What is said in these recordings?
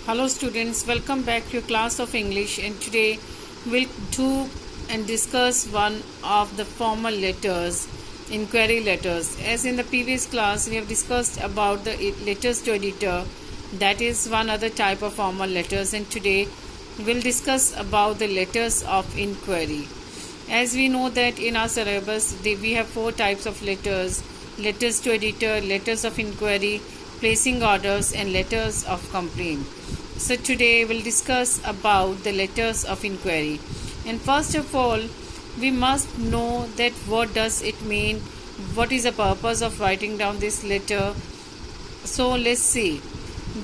Hello students, welcome back to your class of English, and today we'll do and discuss one of the formal letters, inquiry letters. As in the previous class we have discussed about the letters to editor, that is one other type of formal letters, and today we'll discuss about the letters of inquiry. As we know that in our syllabus we have four types of letters: letters to editor, letters of inquiry, placing orders, and letters of complaint. So today we'll discuss about the letters of inquiry. And first of all, we must know that what does it mean, what is the purpose of writing down this letter. So let's see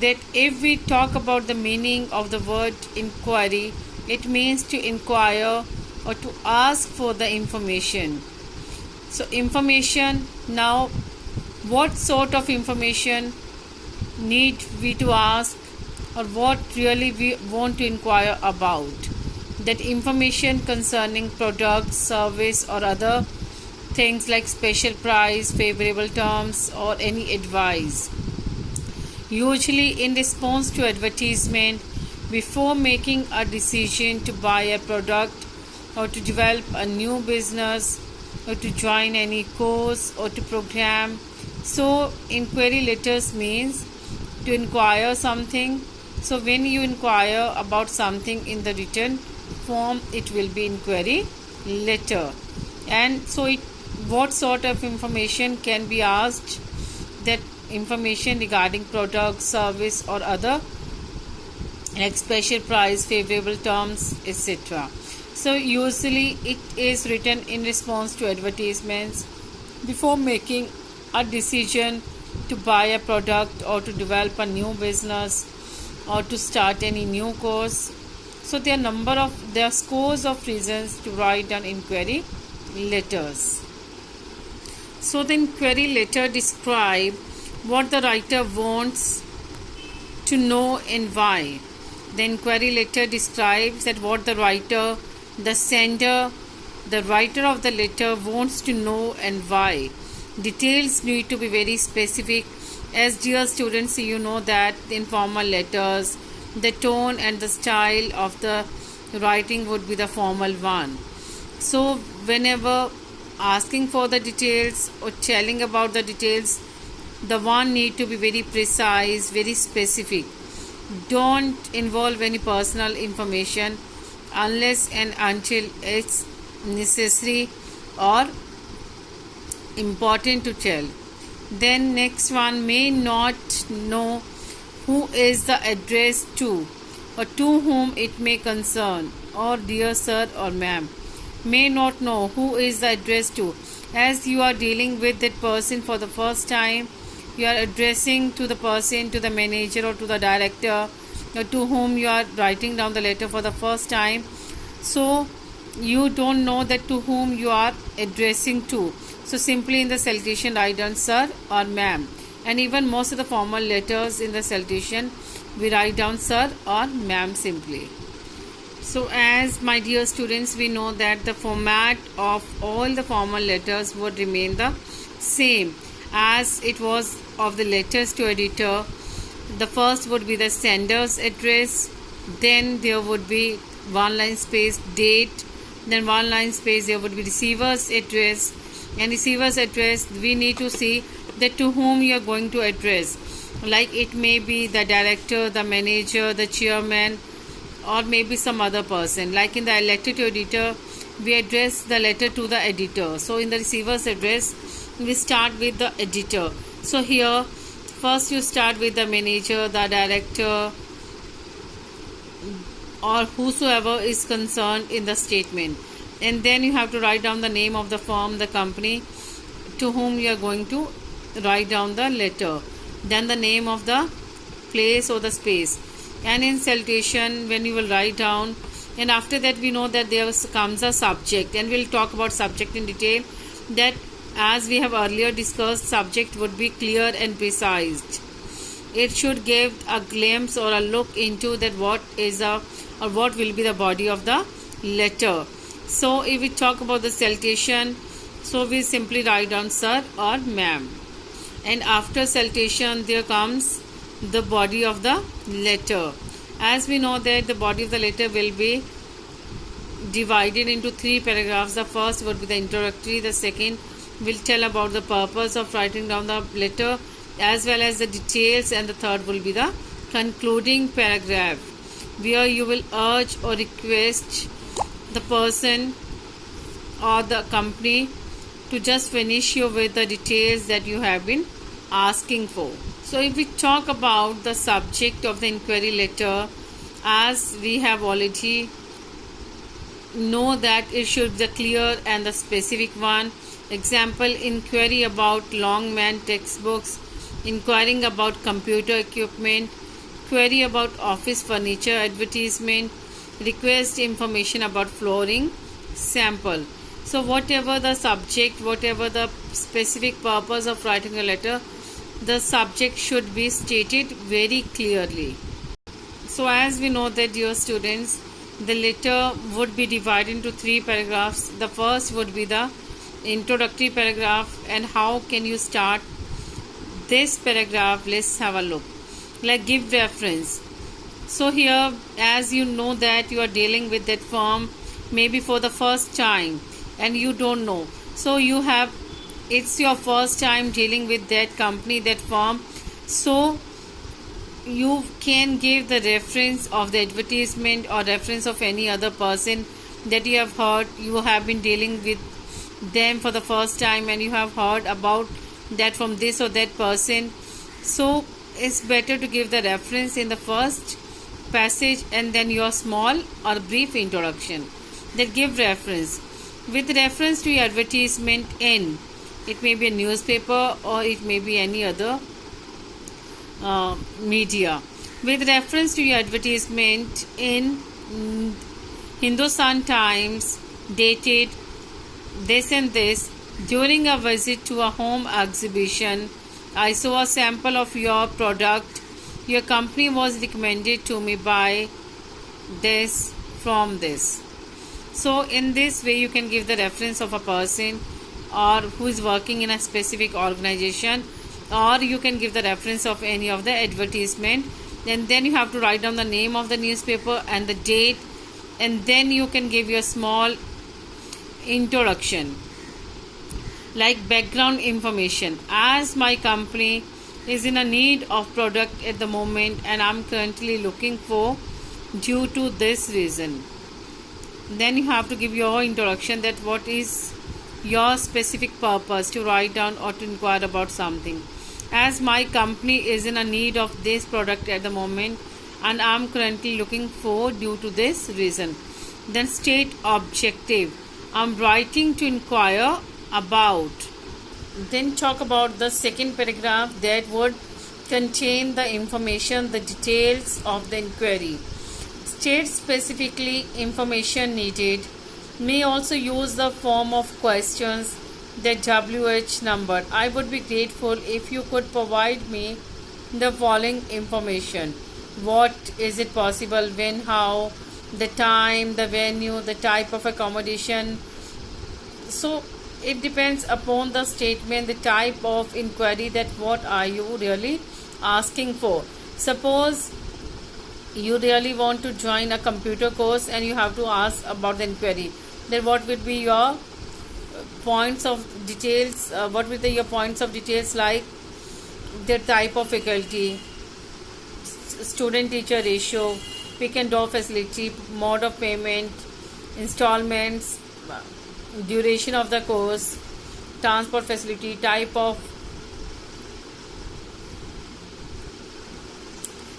that if we talk about the meaning of the word inquiry, it means to inquire or to ask for the information. So information, now what sort of information need we to ask, or what really we want to inquire about? That information concerning product, service, or other things like special price, favorable terms, or any advice. Usually in response to advertisement, before making a decision to buy a product or to develop a new business or to join any course or to program. So inquiry letters means to inquire something. So when you inquire about something in the written form, it will be inquiry letter. And so what sort of information can be asked? That information regarding product, service, or other, like special price, favorable terms, etc. So usually it is written in response to advertisements before making a decision to buy a product or to develop a new business or to start any new course. So there are scores of reasons to write down inquiry letters. So the inquiry letter describe what the writer wants to know and why. The inquiry letter describes that what the writer, the sender, the writer of the letter wants to know and why. Details need to be very specific. As dear students, you know that in formal letters, the tone and the style of the writing would be the formal one. So whenever asking for the details or telling about the details, the one need to be very precise, very specific. Don't involve any personal information unless and until it's necessary or important to tell. Then next one, may not know who is the address to or to whom it may concern, or dear sir or ma'am. May not know who is the address to. As you are dealing with that person for the first time, you are addressing to the person, to the manager or to the director, or to whom you are writing down the letter for the first time. So you don't know that to whom you are addressing to. So simply in the salutation write down sir or ma'am. And even most of the formal letters in the salutation we write down sir or ma'am simply. So as my dear students, we know that the format of all the formal letters would remain the same as it was of the letters to editor. The first would be the sender's address, then there would be one line space date, then one line space there would be receiver's address. And receiver's address, we need to see that to whom you are going to address. Like it may be the director, the manager, the chairman, or maybe some other person. Like in the letter to editor, we address the letter to the editor. So in the receiver's address, we start with the editor. So here, first you start with the manager, the director, or whosoever is concerned in the statement. And then you have to write down the name of the firm, the company to whom you are going to write down the letter. Then the name of the place or the space. And in salutation, when you will write down, and after that we know that there comes a subject, and we'll talk about subject in detail. That as we have earlier discussed, subject would be clear and precise. It should give a glimpse or a look into that what will be the body of the letter. So if we talk about the salutation, so we simply write down sir or ma'am. And after salutation there comes the body of the letter. As we know that the body of the letter will be divided into 3 paragraphs. The first would be the introductory, the second will tell about the purpose of writing down the letter as well as the details, and the third will be the concluding paragraph where you will urge or request the person or the company to just finish you with the details that you have been asking for. So if we talk about the subject of the inquiry letter, as we have already know that it should be the clear and the specific one. Example, inquiry about Longman textbooks, inquiring about computer equipment, query about office furniture advertisement, request information about flooring, sample. So whatever the subject, whatever the specific purpose of writing a letter, the subject should be stated very clearly. So as we know that, dear students, the letter would be divided into 3 paragraphs. The first would be the introductory paragraph. And how can you start this paragraph? Let's have a look. Like, give reference. So here, as you know that you are dealing with that firm maybe for the first time and you don't know, so you have, it's your first time dealing with that company, that firm, so you can give the reference of the advertisement or reference of any other person that you have heard. You have been dealing with them for the first time and you have heard about that from this or that person, so it's better to give the reference in the first passage and then your small or brief introduction. That give reference. With reference to your advertisement in, it may be a newspaper or it may be any other media. With reference to your advertisement in Hindustan Times, dated this and this, during a visit to a home exhibition, I saw a sample of your product. Your company was recommended to me by this from this. So in this way you can give the reference of a person or who is working in a specific organization, or you can give the reference of any of the advertisement, and then you have to write down the name of the newspaper and the date, and then you can give your small introduction like background information. As my company is in a need of product at the moment and I'm currently looking for due to this reason, then you have to give your introduction, that what is your specific purpose to write down or to inquire about something. As my company is in a need of this product at the moment and I'm currently looking for due to this reason. Then state objective. I'm writing to inquire about. Then talk about the second paragraph that would contain the information, the details of the inquiry. State specifically information needed. May also use the form of questions that WH numbered. I would be grateful if you could provide me the following information. What is it possible, when, how, the time, the venue, the type of accommodation. So it depends upon the statement, the type of inquiry, that what are you really asking for. Suppose you really want to join a computer course and you have to ask about the inquiry, then what will be your points of details, what will be your points of details, like the type of faculty, student teacher ratio, pick and drop facility, mode of payment, installments, duration of the course, transport facility, type of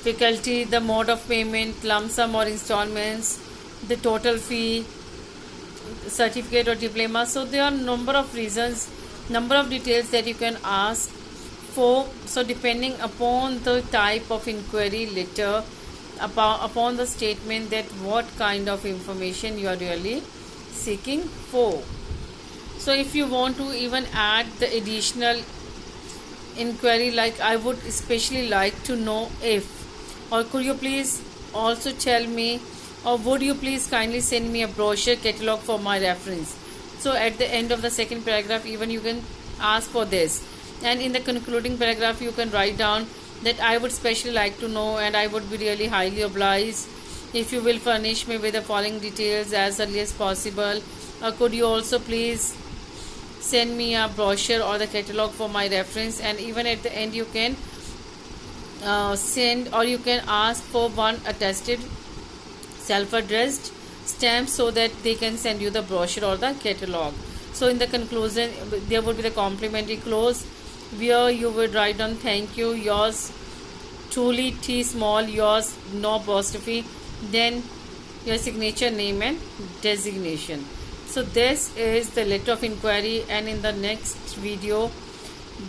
faculty, the mode of payment, lump sum or installments, the total fee, certificate or diploma. So there are number of reasons, number of details that you can ask for. So depending upon the type of inquiry letter, upon the statement, that what kind of information you are really seeking for. So if you want to even add the additional inquiry, like I would especially like to know if, or could you please also tell me, or would you please kindly send me a brochure catalog for my reference. So at the end of the second paragraph even you can ask for this, and in the concluding paragraph you can write down that I would especially like to know, and I would be really highly obliged if you will furnish me with the following details as early as possible. Could you also please send me a brochure or the catalog for my reference, and even at the end you can send, or you can ask for one attested self-addressed stamp so that they can send you the brochure or the catalog. So in the conclusion there would be the complimentary clause where you would write down thank you, yours truly, T small, yours, no apostrophe, then your signature, name and designation. So this is the letter of inquiry, and in the next video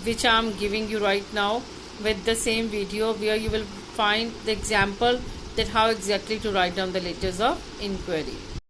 which I am giving you right now, with the same video where you will find the example that how exactly to write down the letters of inquiry.